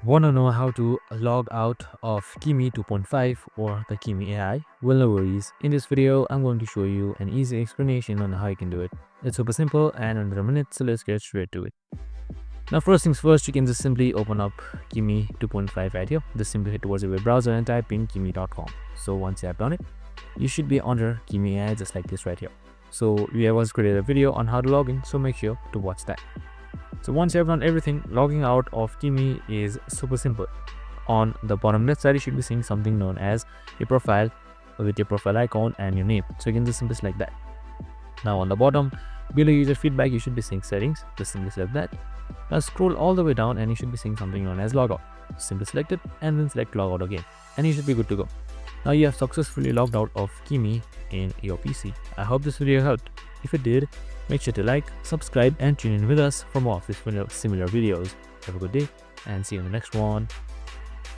Want to know how to log out of Kimi 2.5 or the Kimi AI? Well, no worries. In this video, I'm going to show you an easy explanation on how you can do it. It's super simple and under a minute, so let's get straight to it. Now, first things first, you can just simply open up Kimi 2.5 right here. Just simply head towards your web browser and type in kimi.com. So once you have done it, you should be under Kimi AI just like this right here. So we have also created a video on how to log in, so make sure to watch that. So once you have done everything, logging out of Kimi is super simple. On the bottom left side, you should be seeing something known as a profile with your profile icon and your name. So you can just simply select that. Now on the bottom, below user feedback, you should be seeing settings. Just simply select that. Now scroll all the way down and you should be seeing something known as logout. Simply select it and then select logout again. And you should be good to go. Now you have successfully logged out of Kimi in your PC. I hope this video helped. If it did, make sure to like, subscribe and tune in with us for more of these similar videos. Have a good day and see you in the next one.